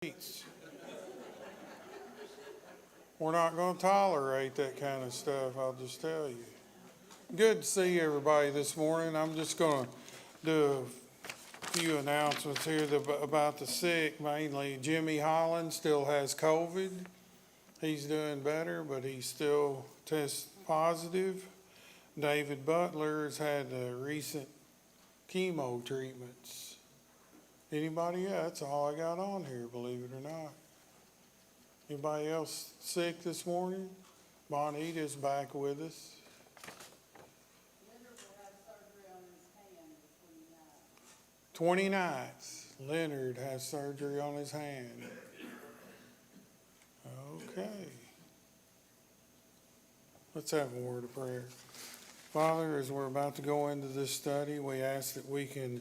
streets. We're not going to tolerate that kind of stuff, I'll just tell you. Good to see everybody this morning. I'm just going to do a few announcements here about the sick. Mainly, Jimmy Holland still has COVID. He's doing better, but he still tests positive. David Butler has had recent chemo treatments. Anybody else? That's all I got on here, believe it or not. Anybody else sick this morning? Bonita's back with us. Leonard will have surgery on his hand the 29th. 29th. Leonard has surgery on his hand. Okay. Let's have a word of prayer. Father, as we're about to go into this study, we ask that we can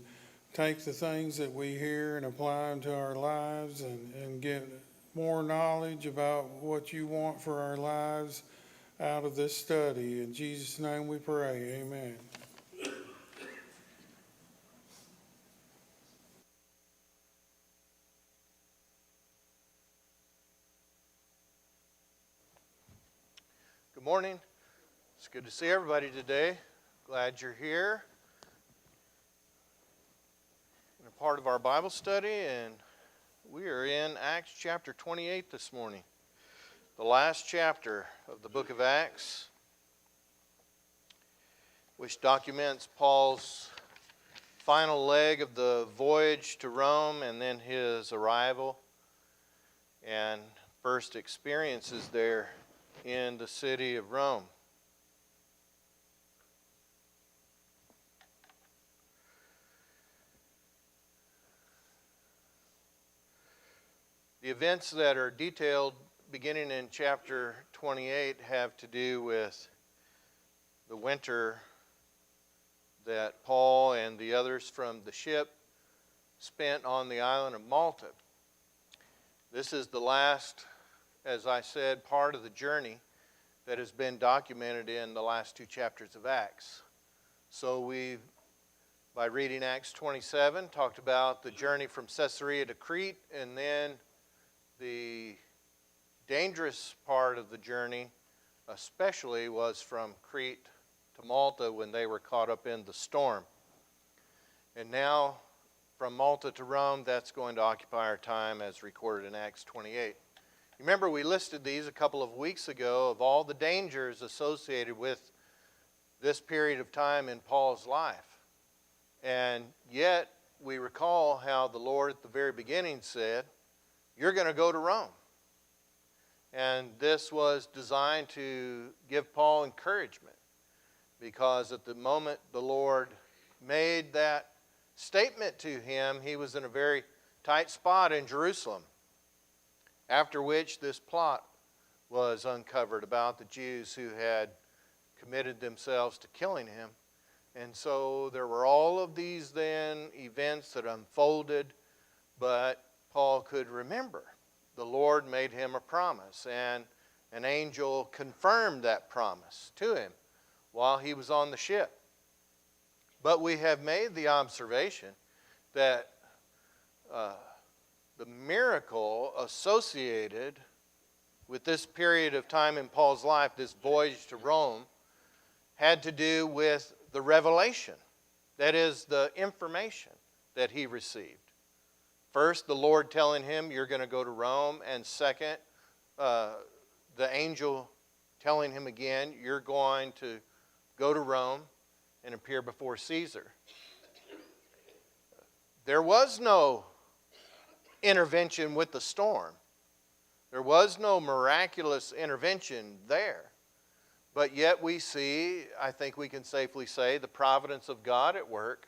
take the things that we hear and apply them to our lives and get more knowledge about what you want for our lives out of this study. In Jesus' name we pray. Amen. Good morning. It's good to see everybody today. Glad you're here. And a part of our Bible study, and we are in Acts chapter 28 this morning, the last chapter of the book of Acts, which documents Paul's final leg of the voyage to Rome and then his arrival and first experiences there in the city of Rome. The events that are detailed beginning in chapter 28 have to do with the winter that Paul and the others from the ship spent on the island of Malta. This is the last, as I said, part of the journey that has been documented in the last two chapters of Acts. So we, by reading Acts 27, talked about the journey from Caesarea to Crete, and then the dangerous part of the journey especially was from Crete to Malta when they were caught up in the storm. And now from Malta to Rome, that's going to occupy our time as recorded in Acts 28. Remember, we listed these a couple of weeks ago of all the dangers associated with this period of time in Paul's life. And yet, we recall how the Lord at the very beginning said, "You're going to go to Rome." And this was designed to give Paul encouragement, because at the moment the Lord made that statement to him, he was in a very tight spot in Jerusalem. After which this plot was uncovered about the Jews who had committed themselves to killing him. And so there were all of these then events that unfolded, but Paul could remember. The Lord made him a promise, and an angel confirmed that promise to him while he was on the ship. But we have made the observation that the miracle associated with this period of time in Paul's life, this voyage to Rome, had to do with the revelation. That is, the information that he received. First, the Lord telling him, "You're going to go to Rome." And second, the angel telling him again, "You're going to go to Rome and appear before Caesar." There was no intervention with the storm. There was no miraculous intervention there. But yet we see, I think we can safely say, the providence of God at work,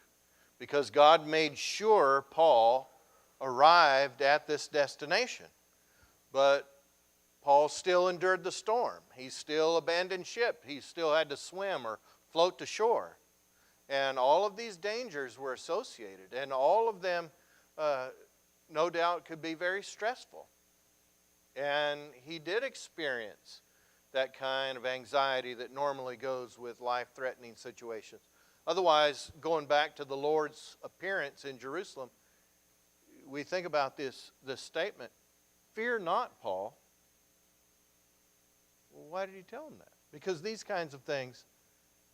because God made sure Paul arrived at this destination. But Paul still endured the storm. He still abandoned ship. He still had to swim or float to shore. And all of these dangers were associated, and all of them no doubt could be very stressful. And he did experience that kind of anxiety that normally goes with life-threatening situations. Otherwise, going back to the Lord's appearance in Jerusalem, we think about this statement. "Fear not, Paul." Well, why did he tell them that? Because these kinds of things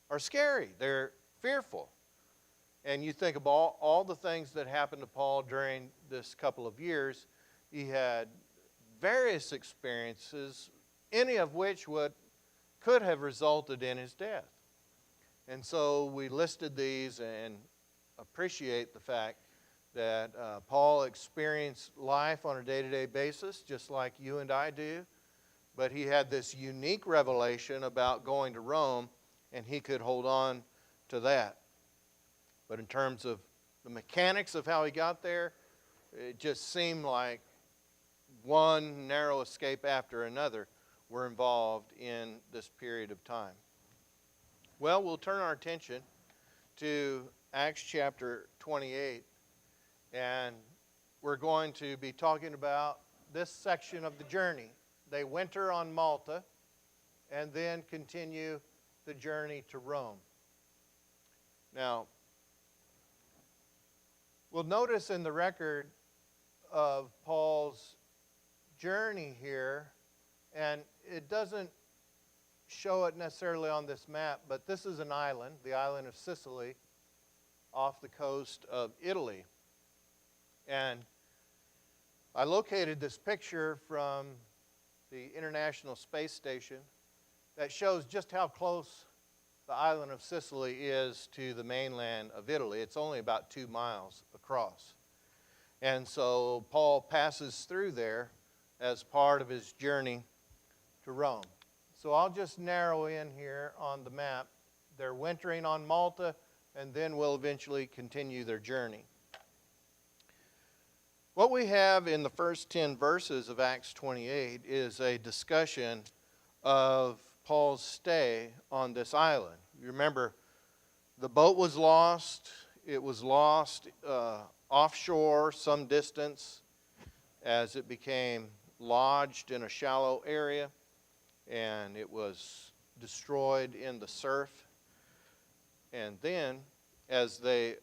are scary. They're fearful. And you think of all the things that happened to Paul during this couple of years. He had various experiences, any of which could have resulted in his death. And so we listed these and appreciate the fact that Paul experienced life on a day-to-day basis, just like you and I do. But he had this unique revelation about going to Rome, and he could hold on to that. But in terms of the mechanics of how he got there, it just seemed like one narrow escape after another were involved in this period of time. Well, we'll turn our attention to Acts chapter 28, and we're going to be talking about this section of the journey. They winter on Malta and then continue the journey to Rome. Now, we'll notice in the record of Paul's journey here, and it doesn't show it necessarily on this map, but this is an island, the island of Sicily, off the coast of Italy. And I located this picture from the International Space Station that shows just how close the island of Sicily is to the mainland of Italy. It's only about 2 miles across. And so Paul passes through there as part of his journey to Rome. So I'll just narrow in here on the map. They're wintering on Malta, and then will eventually continue their journey. What we have in the first 10 verses of Acts 28 is a discussion of Paul's stay on this island. You remember, the boat was lost. It was lost offshore some distance as it became lodged in a shallow area, and it was destroyed in the surf. And then, as they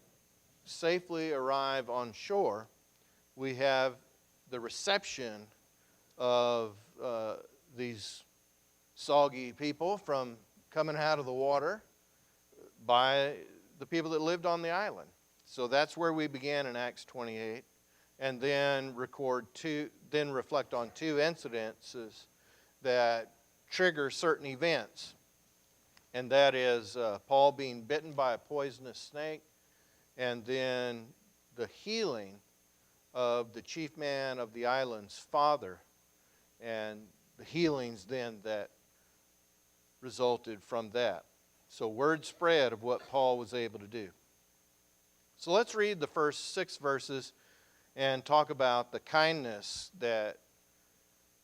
safely arrive on shore, we have the reception of these soggy people from coming out of the water by the people that lived on the island. So that's where we began in Acts 28, and then reflect on 2 incidences that trigger certain events. And that is Paul being bitten by a poisonous snake, and then the healing of the chief man of the island's father, and the healings then that resulted from that. So word spread of what Paul was able to do. So let's read the first 6 verses and talk about the kindness that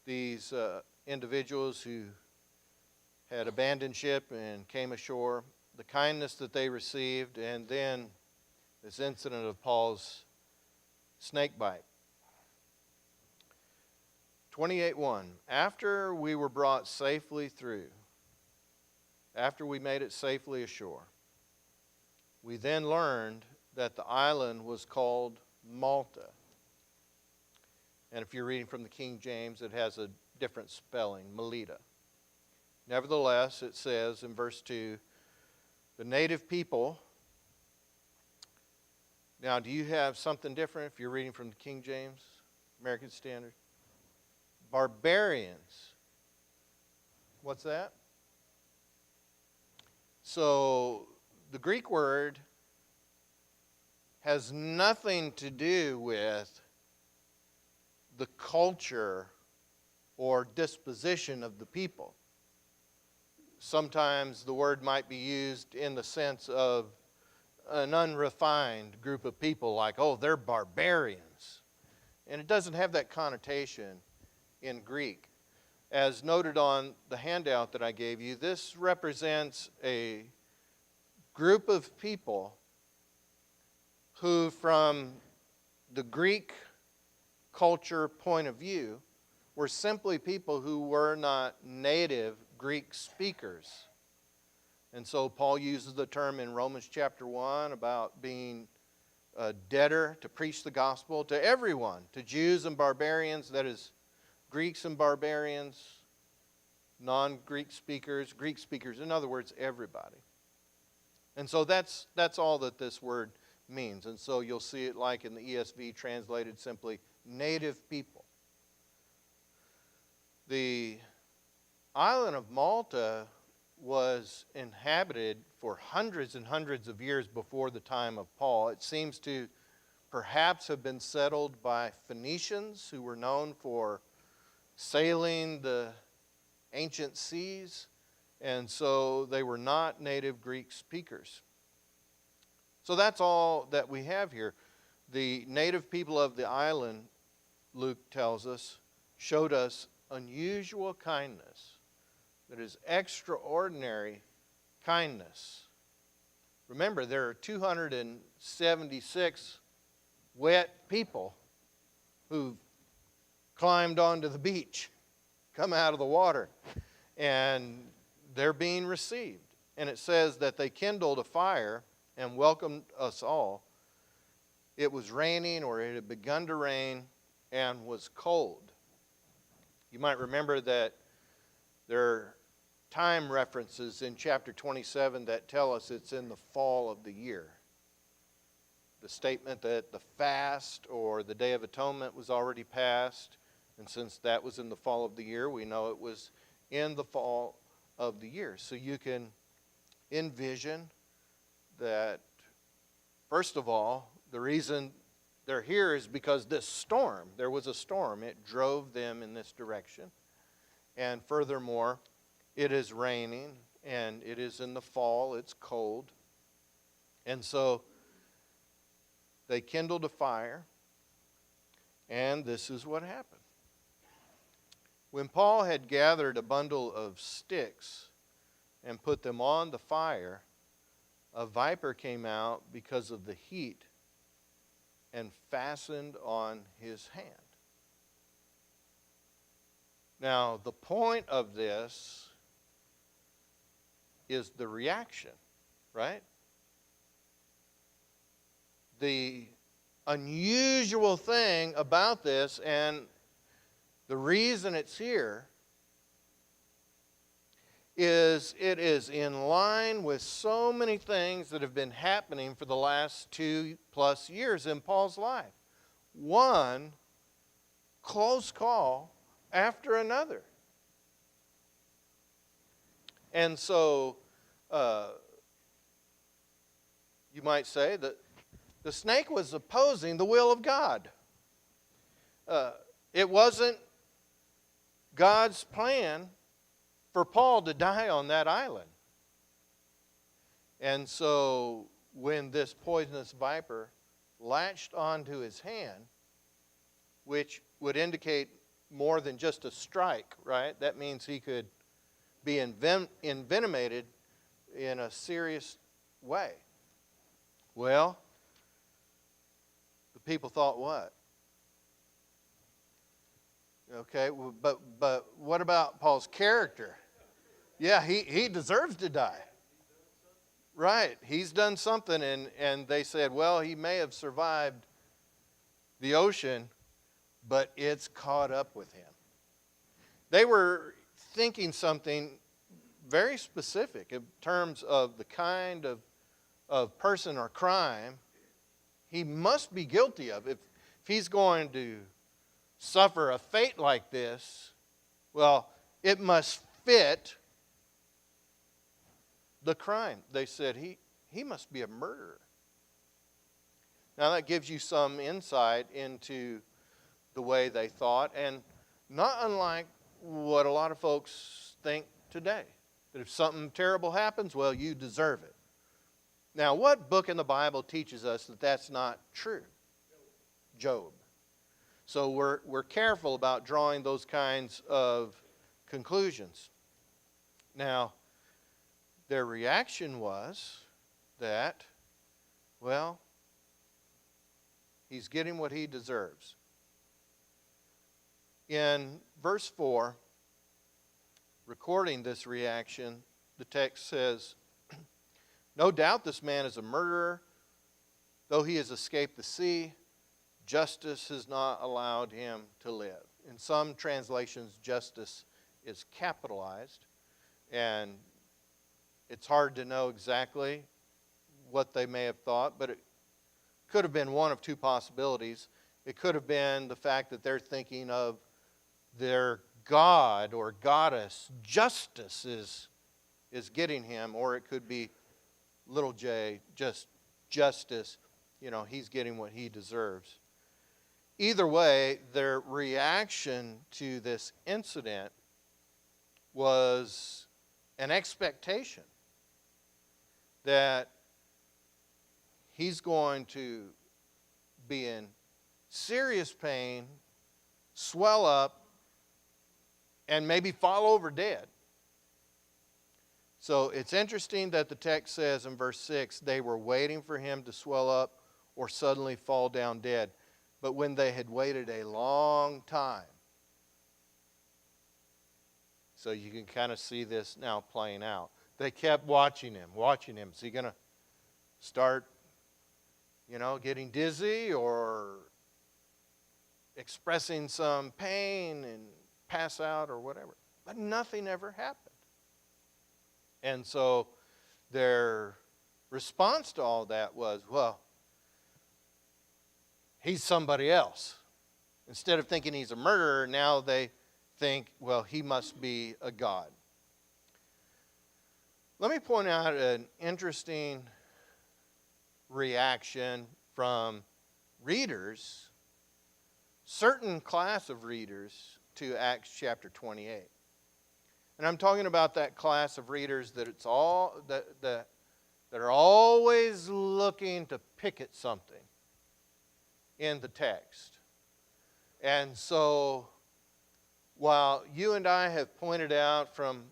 these individuals who had abandoned ship and came ashore, the kindness that they received, and then this incident of Paul's snake bite. 28:1, after we were brought safely through, after we made it safely ashore, we then learned that the island was called Malta. And if you're reading from the King James, it has a different spelling, Melita. Nevertheless, it says in verse 2, the native people. Now, do you have something different if you're reading from the King James, American Standard? Barbarians. What's that? So, the Greek word has nothing to do with the culture or disposition of the people. Sometimes the word might be used in the sense of an unrefined group of people, like, oh, they're barbarians. And it doesn't have that connotation in Greek. As noted on the handout that I gave you, this represents a group of people who, from the Greek culture point of view, were simply people who were not native Greek speakers. And so Paul uses the term in Romans chapter 1 about being a debtor to preach the gospel to everyone, to Jews and barbarians, that is, Greeks and barbarians, non-Greek speakers, Greek speakers, in other words, everybody. And so that's all that this word means. And so you'll see it like in the ESV translated simply native people. The island of Malta was inhabited for hundreds and hundreds of years before the time of Paul. It seems to perhaps have been settled by Phoenicians who were known for sailing the ancient seas, and so they were not native Greek speakers. So that's all that we have here. The native people of the island, Luke tells us, showed us unusual kindness. That is extraordinary kindness. Remember, there are 276 wet people who've climbed onto the beach, come out of the water, and they're being received. And it says that they kindled a fire and welcomed us all. It was raining, or it had begun to rain, and was cold. You might remember that there are time references in chapter 27 that tell us it's in the fall of the year. The statement that the fast or the Day of Atonement was already passed, and since that was in the fall of the year, we know it was in the fall of the year. So you can envision that, first of all, the reason they're here is because this storm, there was a storm, it drove them in this direction. And furthermore, it is raining, and it is in the fall, it's cold. And so they kindled a fire, and this is what happened. When Paul had gathered a bundle of sticks and put them on the fire, a viper came out because of the heat and fastened on his hand. Now, the point of this is the reaction, right? The unusual thing about this, and the reason it's here, is it is in line with so many things that have been happening for the last 2+ years in Paul's life. One close call after another. And so you might say that the snake was opposing the will of God. It wasn't God's plan for Paul to die on that island. And so when this poisonous viper latched onto his hand, which would indicate more than just a strike, right? That means he could be envenomated in a serious way. Well, the people thought what? Okay, well, but what about Paul's character? Yeah, he deserves to die. Right, he's done something, and they said, well, he may have survived the ocean, but it's caught up with him. They were thinking something very specific in terms of the kind of person or crime he must be guilty of. If he's going to suffer a fate like this, well, it must fit the crime. They said he must be a murderer. Now that gives you some insight into the way they thought, and not unlike what a lot of folks think today. That if something terrible happens, well, you deserve it. Now, what book in the Bible teaches us that that's not true? Job. So we're careful about drawing those kinds of conclusions. Now, their reaction was that, well, he's getting what he deserves. In verse 4, recording this reaction, the text says, no doubt this man is a murderer, though he has escaped the sea, justice has not allowed him to live. in some translations, justice is capitalized, and it's hard to know exactly what they may have thought, but it could have been one of two possibilities. It could have been the fact that they're thinking of their god or goddess. Justice is getting him, or it could be little j, just justice. You know, he's getting what he deserves. Either way, their reaction to this incident was an expectation that he's going to be in serious pain, swell up, and maybe fall over dead. So it's interesting that the text says in verse 6, they were waiting for him to swell up or suddenly fall down dead. But when they had waited a long time, so you can kind of see this now playing out. They kept watching him. Is he going to start, getting dizzy or expressing some pain and pass out or whatever? But nothing ever happened. And so their response to all that was, well, he's somebody else. Instead of thinking he's a murderer, now they think, well, he must be a god. Let me point out an interesting reaction from readers, certain class of readers, to Acts chapter 28. And I'm talking about that class of readers that are always looking to pick at something in the text. And so, while you and I have pointed out from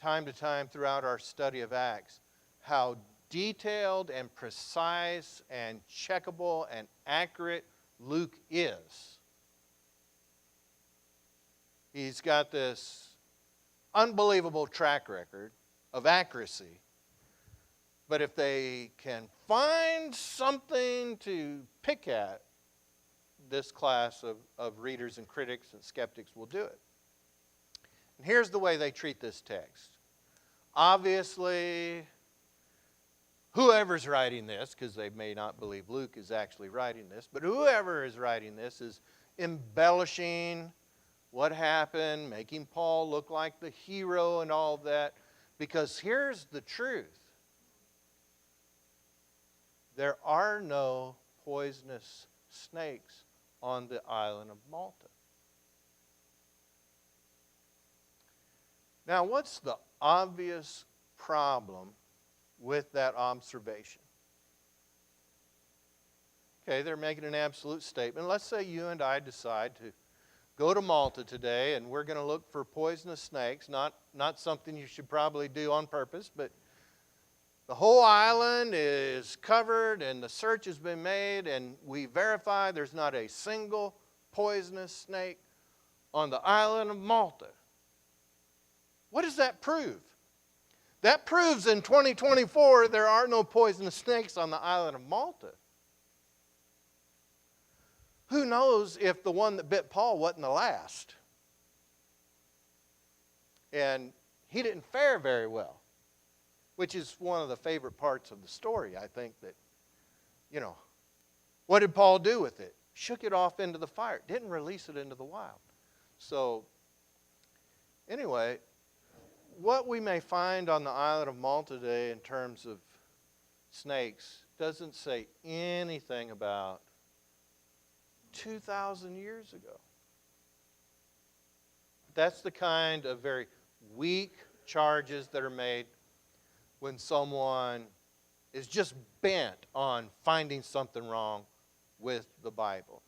time to time throughout our study of Acts how detailed and precise and checkable and accurate Luke is, he's got this unbelievable track record of accuracy. But if they can find something to pick at, this class of readers and critics and skeptics will do it. And here's the way they treat this text. Obviously, whoever's writing this, because they may not believe Luke is actually writing this, but whoever is writing this is embellishing what happened, making Paul look like the hero and all that. Because here's the truth. There are no poisonous snakes on the island of Malta. Now, what's the obvious problem with that observation? Okay, they're making an absolute statement. Let's say you and I decide to go to Malta today and we're going to look for poisonous snakes, not something you should probably do on purpose, but the whole island is covered and the search has been made and we verify there's not a single poisonous snake on the island of Malta. What does that prove? That proves in 2024 there are no poisonous snakes on the island of Malta. Who knows if the one that bit Paul wasn't the last? And he didn't fare very well, which is one of the favorite parts of the story, I think, that, what did Paul do with it? Shook it off into the fire. Didn't release it into the wild. So, anyway, what we may find on the island of Malta today in terms of snakes doesn't say anything about 2,000 years ago. That's the kind of very weak charges that are made when someone is just bent on finding something wrong with the Bible.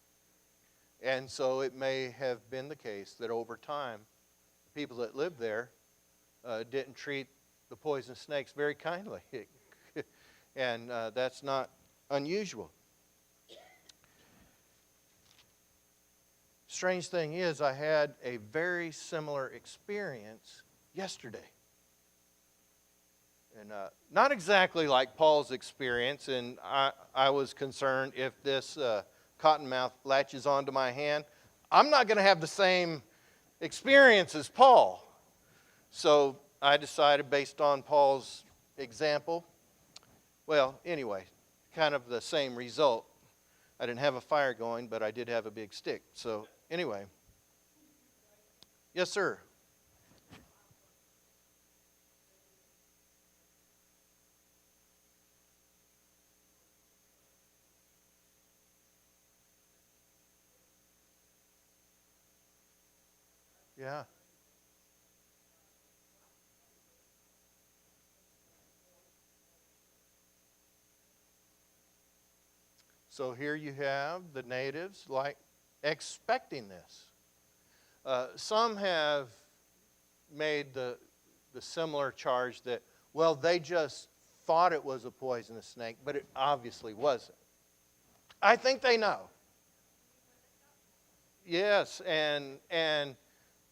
And so it may have been the case that over time, people that lived there didn't treat the poisonous snakes very kindly. And that's not unusual. Strange thing is, I had a very similar experience yesterday. And not exactly like Paul's experience, and I was concerned if this cottonmouth latches onto my hand, I'm not going to have the same experience as Paul. So I decided, based on Paul's example, well, anyway, kind of the same result. I didn't have a fire going, but I did have a big stick. So anyway. Yes, sir. Yeah. So here you have the natives like expecting this. Some have made the similar charge that, well, they just thought it was a poisonous snake, but it obviously wasn't. I think they know. Yes, and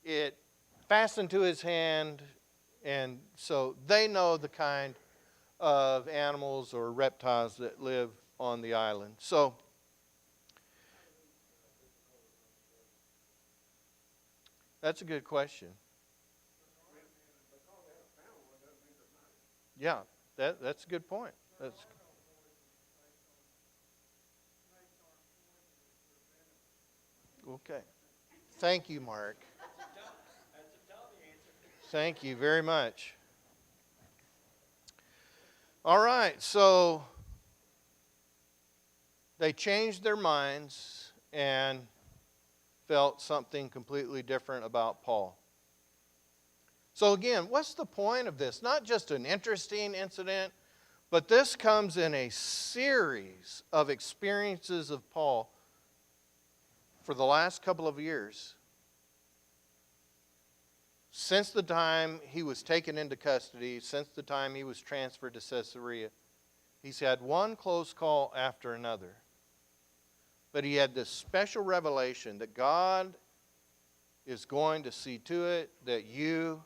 it fastened to his hand, and so they know the kind of animals or reptiles that live on the island. So that's a good question. Yeah, that's a good point. That's okay. Thank you, Mark. Thank you very much. All right, so they changed their minds and felt something completely different about Paul. So again, what's the point of this? Not just an interesting incident, but this comes in a series of experiences of Paul for the last couple of years. Since the time he was taken into custody, since the time he was transferred to Caesarea, he's had one close call after another. But he had this special revelation that God is going to see to it that you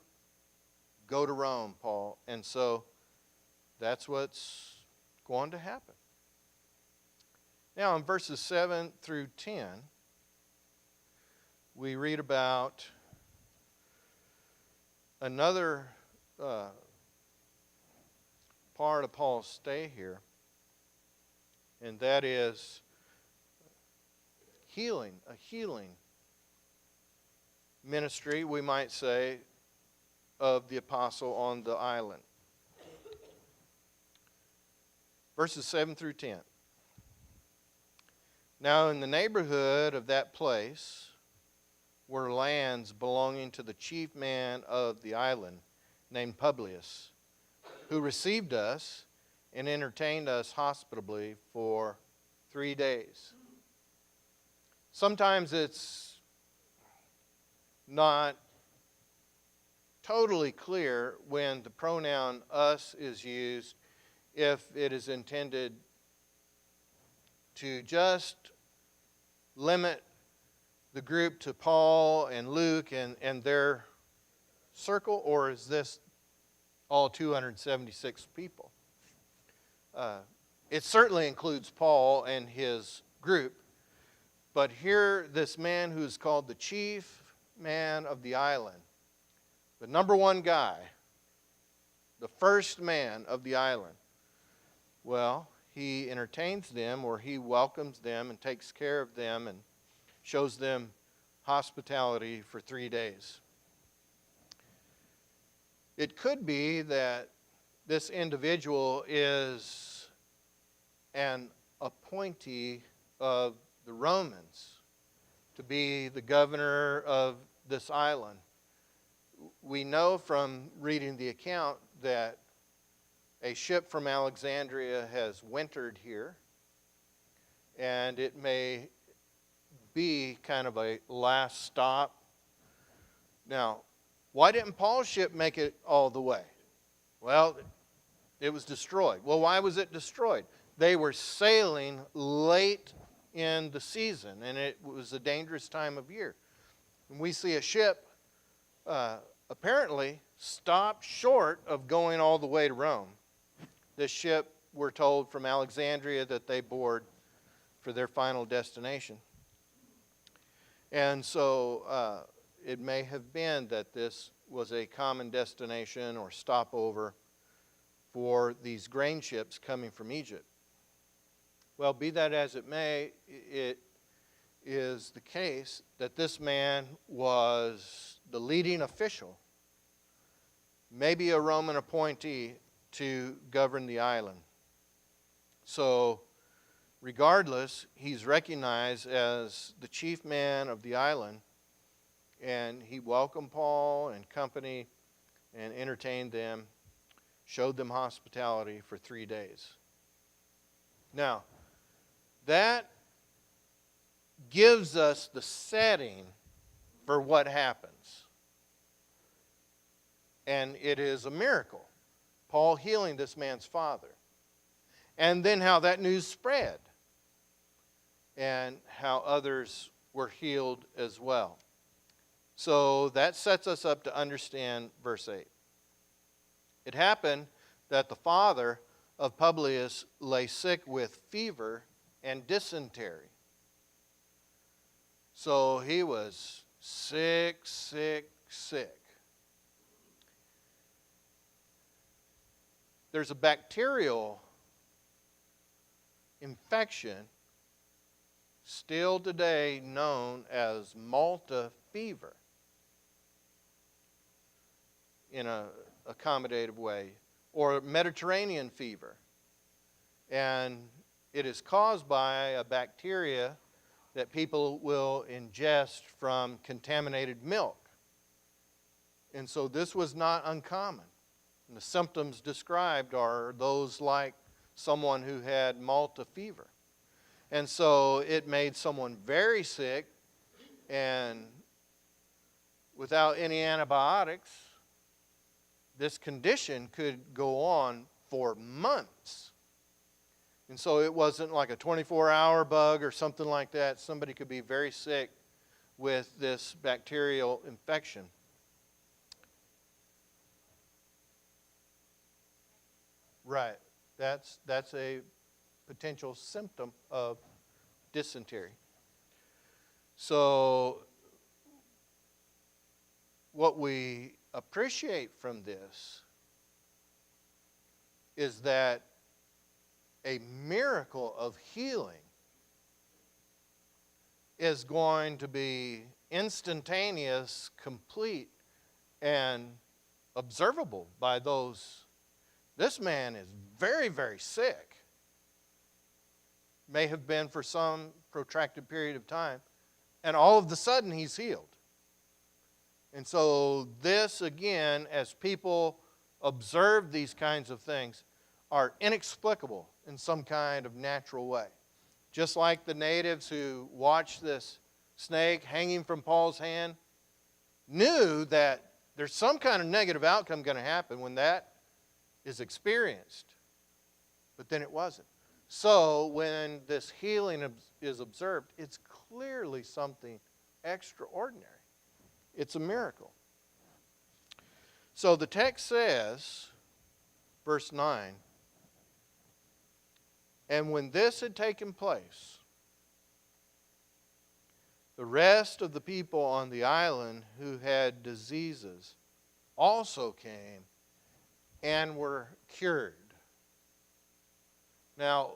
go to Rome, Paul. And so that's what's going to happen. Now in verses 7 through 10, we read about another part of Paul's stay here, and that is healing, a healing ministry, we might say, of the apostle on the island. Verses 7 through 10. Now in the neighborhood of that place were lands belonging to the chief man of the island, named Publius, who received us and entertained us hospitably for 3 days. Sometimes it's not totally clear when the pronoun us is used, if it is intended to just limit the group to Paul and Luke and their circle, or is this all 276 people? It certainly includes Paul and his group, but here this man who's called the chief man of the island, the number one guy, the first man of the island, well, he entertains them, or he welcomes them and takes care of them and shows them hospitality for 3 days. It could be that this individual is an appointee of the Romans to be the governor of this island. We know from reading the account that a ship from Alexandria has wintered here, and it may be kind of a last stop. Now, why didn't Paul's ship make it all the way? Well, it was destroyed. Well, why was it destroyed? They were sailing late in the season, and it was a dangerous time of year. And we see a ship apparently stopped short of going all the way to Rome. This ship, we're told, from Alexandria that they board for their final destination. And so it may have been that this was a common destination or stopover for these grain ships coming from Egypt. Well, be that as it may, it is the case that this man was the leading official, maybe a Roman appointee to govern the island. So, regardless, he's recognized as the chief man of the island, and he welcomed Paul and company and entertained them, showed them hospitality for 3 days. Now, that gives us the setting for what happens. And it is a miracle. Paul healing this man's father. And then how that news spread. And how others were healed as well. So that sets us up to understand verse 8. It happened that the father of Publius lay sick with fever and dysentery. So he was sick. There's a bacterial infection still today known as Malta fever in an accommodative way, or Mediterranean fever. And it is caused by a bacteria that people will ingest from contaminated milk. And so this was not uncommon. And the symptoms described are those like someone who had Malta fever. And so it made someone very sick, and without any antibiotics, this condition could go on for months. And so it wasn't like a 24-hour bug or something like that. Somebody could be very sick with this bacterial infection. Right. That's a potential symptom of dysentery. So what we appreciate from this is that a miracle of healing is going to be instantaneous, complete, and observable by those. This man is very, very sick. May have been for some protracted period of time. And all of a sudden he's healed. And so this, again, as people observe these kinds of things, are inexplicable in some kind of natural way. Just like the natives who watched this snake hanging from Paul's hand knew that there's some kind of negative outcome going to happen when that is experienced. But then it wasn't. So when this healing is observed, it's clearly something extraordinary. It's a miracle. So the text says, verse 9, and when this had taken place, the rest of the people on the island who had diseases also came and were cured. Now,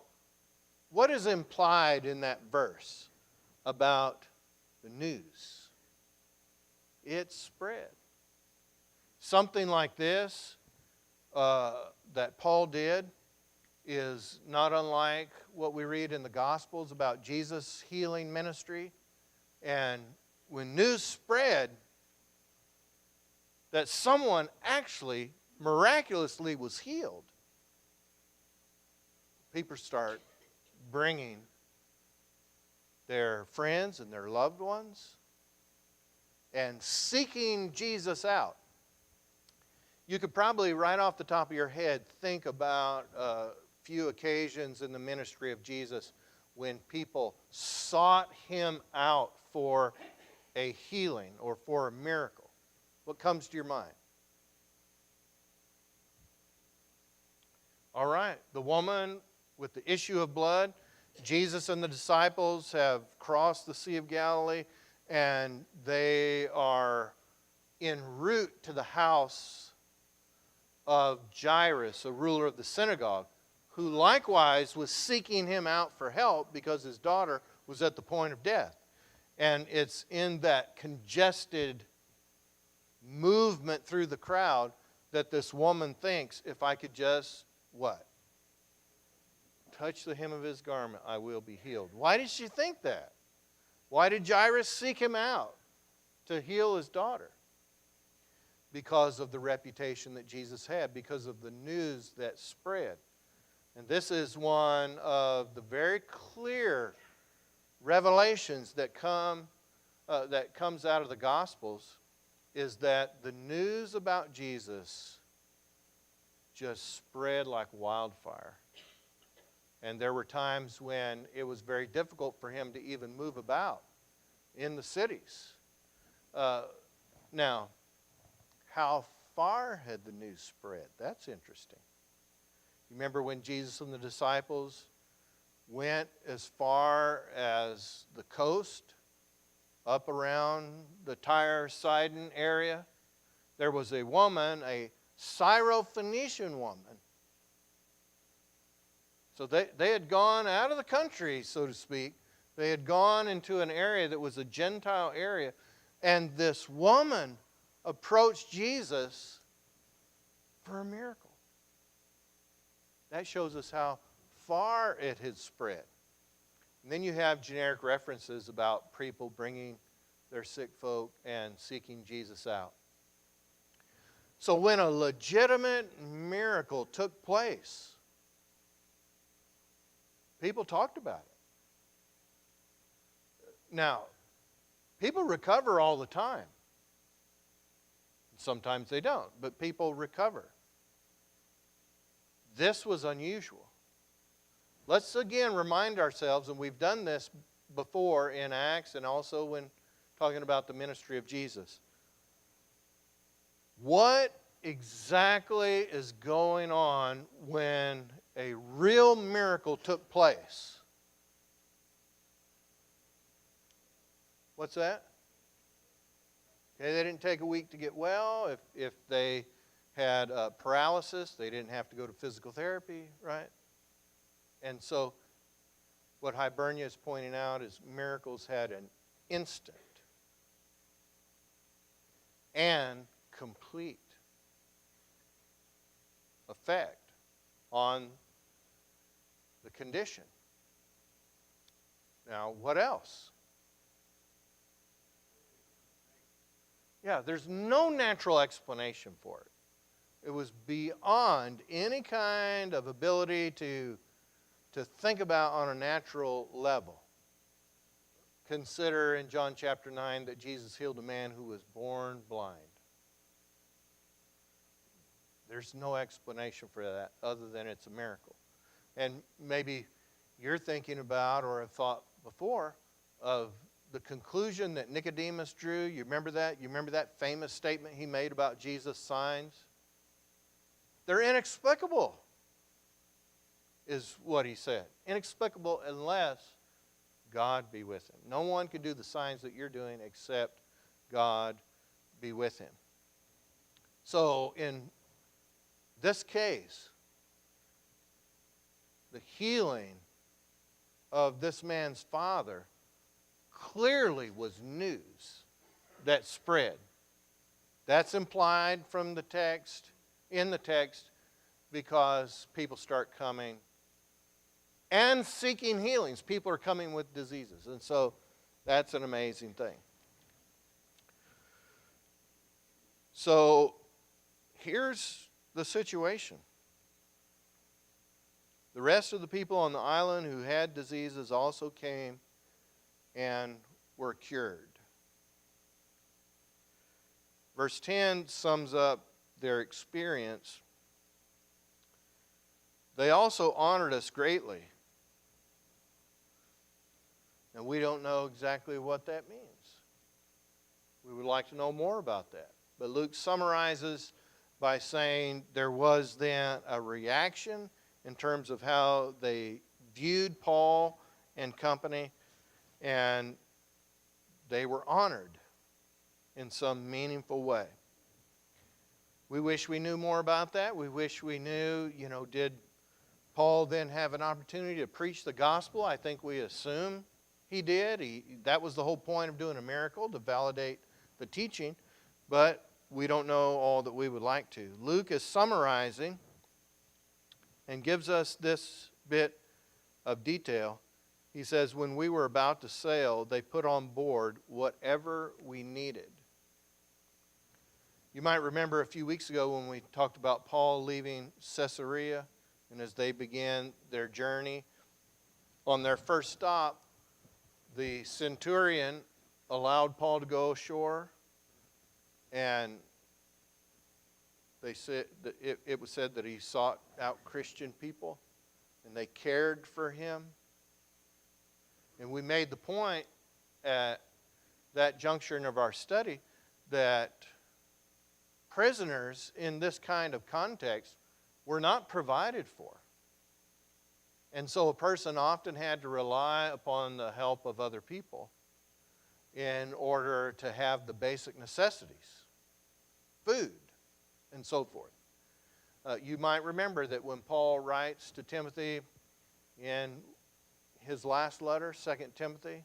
what is implied in that verse about the news? It spread. Something like this that Paul did is not unlike what we read in the Gospels about Jesus' healing ministry. And when news spread that someone actually miraculously was healed, people start bringing their friends and their loved ones and seeking Jesus out. You could probably, right off the top of your head, think about a few occasions in the ministry of Jesus when people sought him out for a healing or for a miracle. What comes to your mind? All right, the woman with the issue of blood. Jesus and the disciples have crossed the Sea of Galilee. and they are en route to the house of Jairus, a ruler of the synagogue, who likewise was seeking him out for help because his daughter was at the point of death. And it's in that congested movement through the crowd that this woman thinks, if I could just, what? Touch the hem of his garment, I will be healed. Why did she think that? Why did Jairus seek him out to heal his daughter? Because of the reputation that Jesus had, because of the news that spread. And this is one of the very clear revelations that comes out of the Gospels, is that the news about Jesus just spread like wildfire. And there were times when it was very difficult for him to even move about in the cities. Now, how far had the news spread? That's interesting. You remember when Jesus and the disciples went as far as the coast, up around the Tyre-Sidon area? There was a woman, a Syrophoenician woman. So they had gone out of the country, so to speak. They had gone into an area that was a Gentile area. And this woman approached Jesus for a miracle. That shows us how far it had spread. And then you have generic references about people bringing their sick folk and seeking Jesus out. So when a legitimate miracle took place, people talked about it. Now, people recover all the time. Sometimes they don't, but people recover. This was unusual. Let's again remind ourselves, and we've done this before in Acts and also when talking about the ministry of Jesus. What exactly is going on when a real miracle took place? What's that? Okay, they didn't take a week to get well. If they had paralysis, they didn't have to go to physical therapy, right? And so what Hibernia is pointing out is miracles had an instant and complete effect on the condition. Now, what else? Yeah, there's no natural explanation for it. It was beyond any kind of ability to think about on a natural level. Consider in John chapter 9 that Jesus healed a man who was born blind. There's no explanation for that other than it's a miracle. And maybe you're thinking about or have thought before of the conclusion that Nicodemus drew. You remember that? You remember that famous statement he made about Jesus' signs? They're inexplicable, is what he said. Inexplicable unless God be with him. No one can do the signs that you're doing except God be with him. So in this case, the healing of this man's father clearly was news that spread. That's implied from the text, in the text, because people start coming and seeking healings. People are coming with diseases. And so that's an amazing thing. So here's the situation. The rest of the people on the island who had diseases also came and were cured. Verse 10 sums up their experience. They also honored us greatly. And we don't know exactly what that means. We would like to know more about that. But Luke summarizes by saying there was then a reaction in terms of how they viewed Paul and company. And they were honored in some meaningful way. We wish we knew more about that. We wish we knew, did Paul then have an opportunity to preach the gospel? I think we assume he did. That was the whole point of doing a miracle, to validate the teaching. But we don't know all that we would like to. Luke is summarizing and gives us this bit of detail. He says, when we were about to sail, they put on board whatever we needed. You might remember a few weeks ago when we talked about Paul leaving Caesarea, and as they began their journey, on their first stop, the centurion allowed Paul to go ashore, and they said that it was said that he sought out Christian people, and they cared for him. And we made the point at that juncture of our study that prisoners in this kind of context were not provided for. And so a person often had to rely upon the help of other people in order to have the basic necessities, food, and so forth. You might remember that when Paul writes to Timothy in his last letter, 2 Timothy,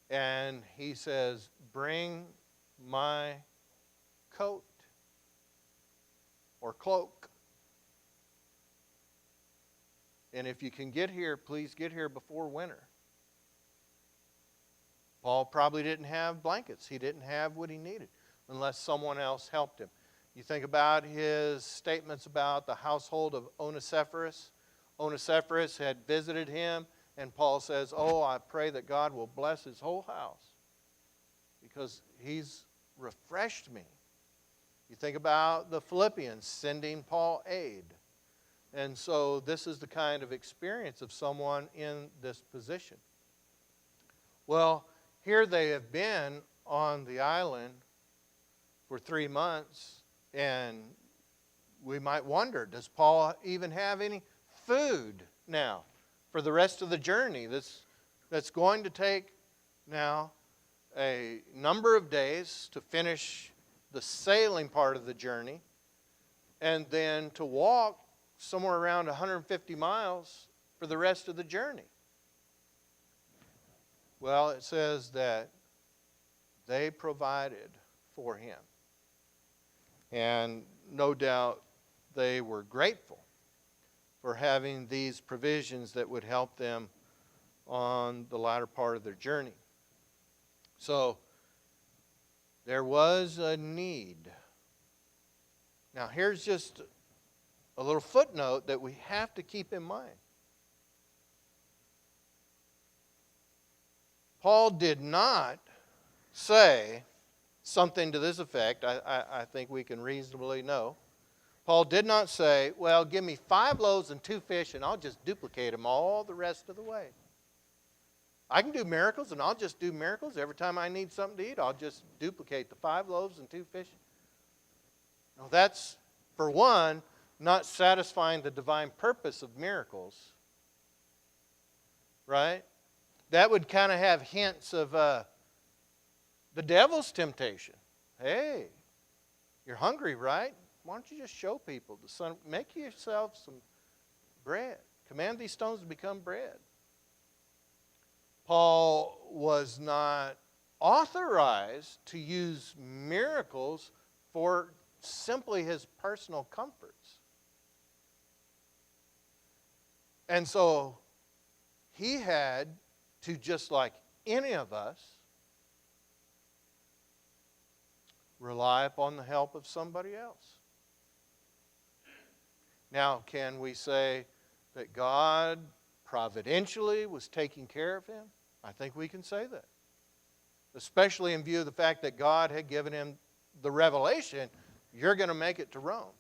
and he says, bring my coat or cloak. And if you can get here, please get here before winter. Paul probably didn't have blankets. He didn't have what he needed unless someone else helped him. You think about his statements about the household of Onesiphorus. Onesiphorus had visited him, and Paul says, oh, I pray that God will bless his whole house because he's refreshed me. You think about the Philippians sending Paul aid. And so this is the kind of experience of someone in this position. Well, here they have been on the island for 3 months, and we might wonder, does Paul even have any food now for the rest of the journey? That's going to take now a number of days to finish the sailing part of the journey, and then to walk somewhere around 150 miles for the rest of the journey. Well, it says that they provided for him. And no doubt they were grateful for having these provisions that would help them on the latter part of their journey. So, there was a need. Now, here's just a little footnote that we have to keep in mind. Paul did not say something to this effect. I think we can reasonably know. Paul did not say, well, give me 5 loaves and 2 fish and I'll just duplicate them all the rest of the way. I can do miracles and I'll just do miracles. Every time I need something to eat, I'll just duplicate the 5 loaves and 2 fish. Now that's, for one, not satisfying the divine purpose of miracles. Right? That would kind of have hints of the devil's temptation. Hey, you're hungry, right? Why don't you just show people the Son? Make yourself some bread. Command these stones to become bread. Paul was not authorized to use miracles for simply his personal comforts. And so he had to, just like any of us, rely upon the help of somebody else. Now, can we say that God providentially was taking care of him? I think we can say that. Especially in view of the fact that God had given him the revelation, you're going to make it to Rome.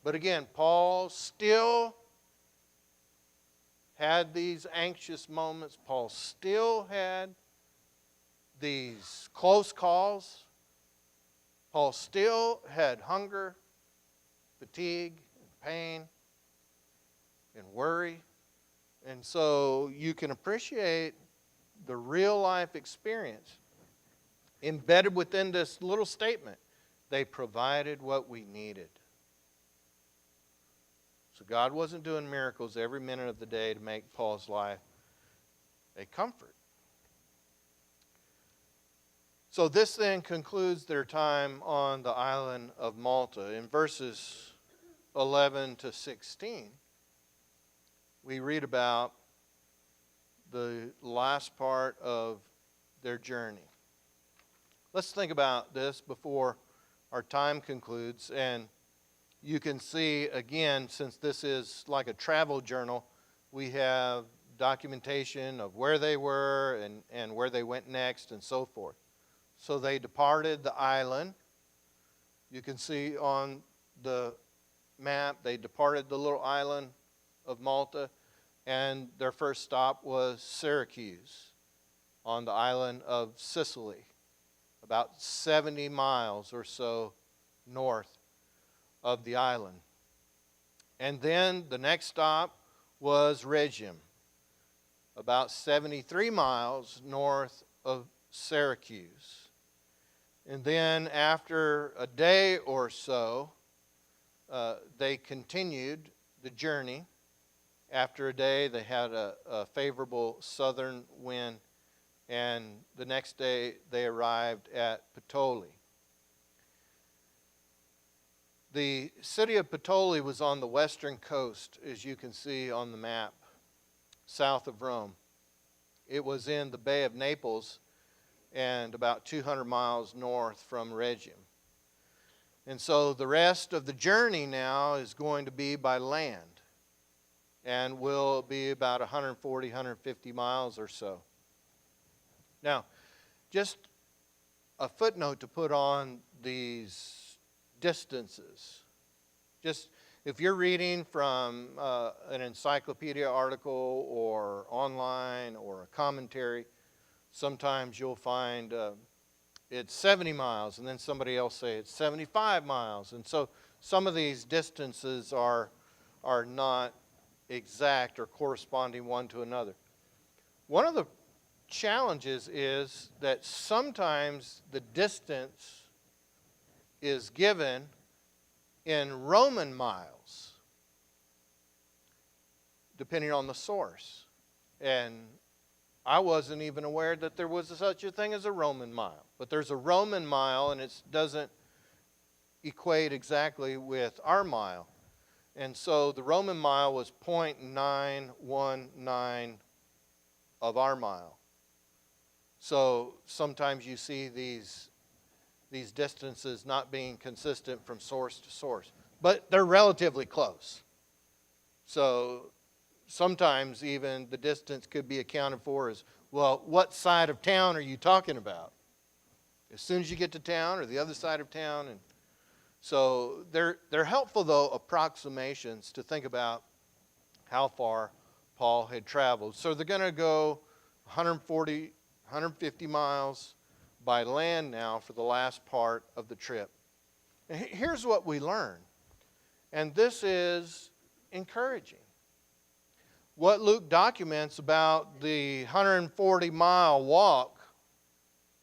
But again, Paul still had these anxious moments. Paul still had these close calls. Paul still had hunger, fatigue, and pain, and worry. And so you can appreciate the real life experience embedded within this little statement. They provided what we needed. So God wasn't doing miracles every minute of the day to make Paul's life a comfort. So this then concludes their time on the island of Malta. In verses 11 to 16, we read about the last part of their journey. Let's think about this before our time concludes. And you can see, again, since this is like a travel journal, we have documentation of where they were and where they went next and so forth. So they departed the island. You can see on the map, they departed the little island of Malta, and their first stop was Syracuse on the island of Sicily, about 70 miles or so north of the island. And then the next stop was Rhegium, about 73 miles north of Syracuse. And then after a day or so, they continued the journey. After a day, they had a favorable southern wind, and the next day they arrived at Puteoli. The city of Puteoli was on the western coast, as you can see on the map, south of Rome. It was in the Bay of Naples and about 200 miles north from Rhegium. And so the rest of the journey now is going to be by land and will be about 140, 150 miles or so. Now, just a footnote to put on these distances. Just if you're reading from an encyclopedia article or online or a commentary, sometimes you'll find it's 70 miles, and then somebody else say it's 75 miles. And so some of these distances are not exact or corresponding one to another. One of the challenges is that sometimes the distance is given in Roman miles, depending on the source. And I wasn't even aware that there was such a thing as a Roman mile. But there's a Roman mile, and it doesn't equate exactly with our mile. And so the Roman mile was 0.919 of our mile. So sometimes you see these distances not being consistent from source to source. But they're relatively close. So sometimes even the distance could be accounted for as, well, what side of town are you talking about? As soon as you get to town or the other side of town. And so they're helpful, though, approximations to think about how far Paul had traveled. So they're going to go 140, 150 miles by land now for the last part of the trip. And here's what we learn, and this is encouraging. What Luke documents about the 140-mile walk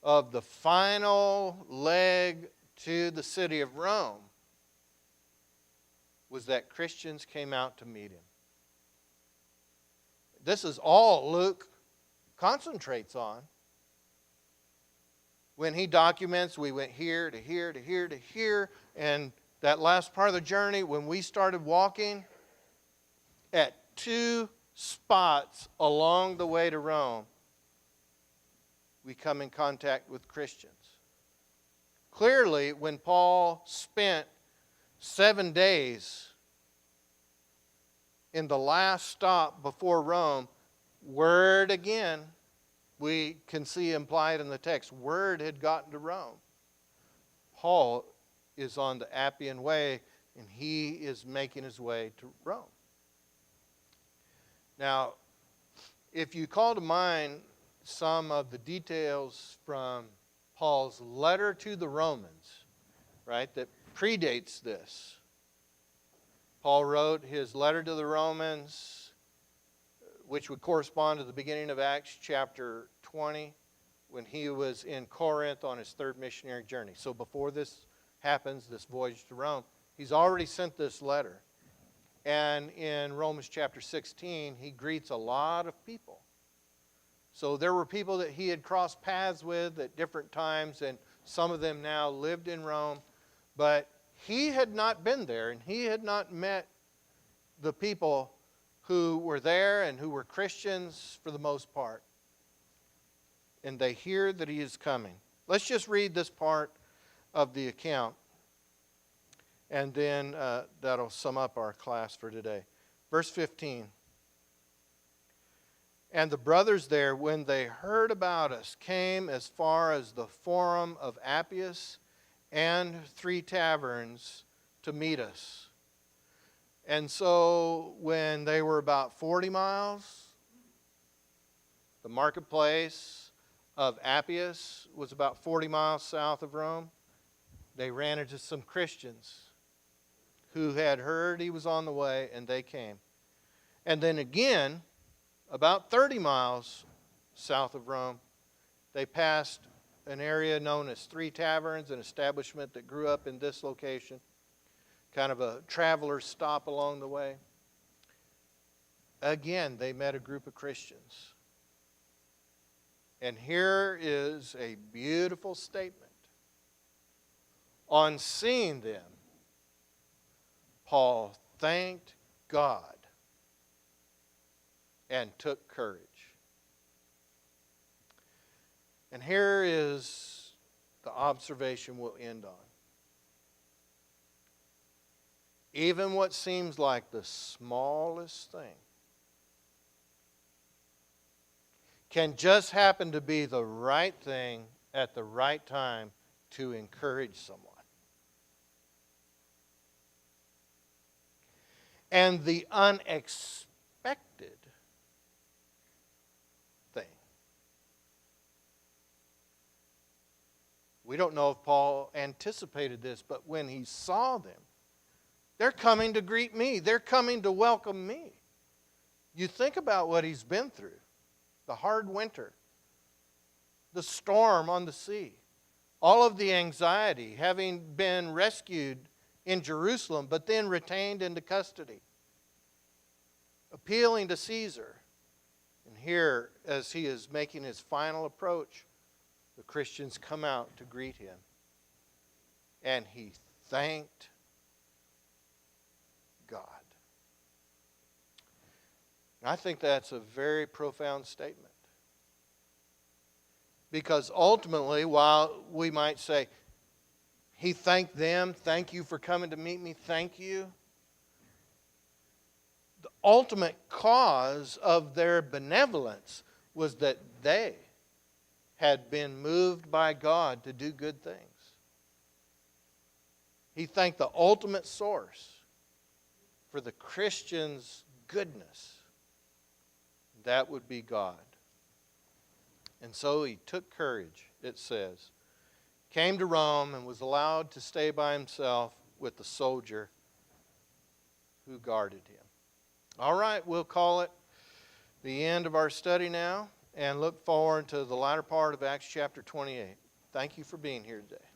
of the final leg to the city of Rome was that Christians came out to meet him. This is all Luke concentrates on. When he documents, we went here to here to here to here, and that last part of the journey, when we started walking, at 2 spots along the way to Rome, we come in contact with Christians. Clearly, when Paul spent 7 days in the last stop before Rome, word again, we can see implied in the text, word had gotten to Rome. Paul is on the Appian Way, and he is making his way to Rome. Now, if you call to mind some of the details from Paul's letter to the Romans, right, that predates this. Paul wrote his letter to the Romans which would correspond to the beginning of Acts chapter 20, when he was in Corinth on his third missionary journey. So before this happens, this voyage to Rome, he's already sent this letter. And in Romans chapter 16, he greets a lot of people. So there were people that he had crossed paths with at different times, and some of them now lived in Rome. But he had not been there, and he had not met the people who were there and who were Christians for the most part. And they hear that he is coming. Let's just read this part of the account, and then that'll sum up our class for today. Verse 15. And the brothers there, when they heard about us, came as far as the Forum of Appius and 3 taverns to meet us. And so when they were about 40 miles, the marketplace of Appius was about 40 miles south of Rome, they ran into some Christians who had heard he was on the way, and they came. And then again, about 30 miles south of Rome, they passed an area known as 3 Taverns, an establishment that grew up in this location, kind of a traveler's stop along the way. Again, they met a group of Christians. And here is a beautiful statement. On seeing them, Paul thanked God and took courage. And here is the observation we'll end on. Even what seems like the smallest thing can just happen to be the right thing at the right time to encourage someone. And the unexpected thing. We don't know if Paul anticipated this, but when he saw them, they're coming to greet me. They're coming to welcome me. You think about what he's been through. The hard winter. The storm on the sea. All of the anxiety, having been rescued in Jerusalem, but then retained into custody. Appealing to Caesar. And here, as he is making his final approach, the Christians come out to greet him. And he thanked God. I think that's a very profound statement. Because ultimately, while we might say, he thanked them, thank you for coming to meet me, thank you. The ultimate cause of their benevolence was that they had been moved by God to do good things. He thanked the ultimate source for the Christian's goodness. That would be God. And so he took courage, it says, came to Rome and was allowed to stay by himself with the soldier who guarded him. All right, we'll call it the end of our study now and look forward to the latter part of Acts chapter 28. Thank you for being here today.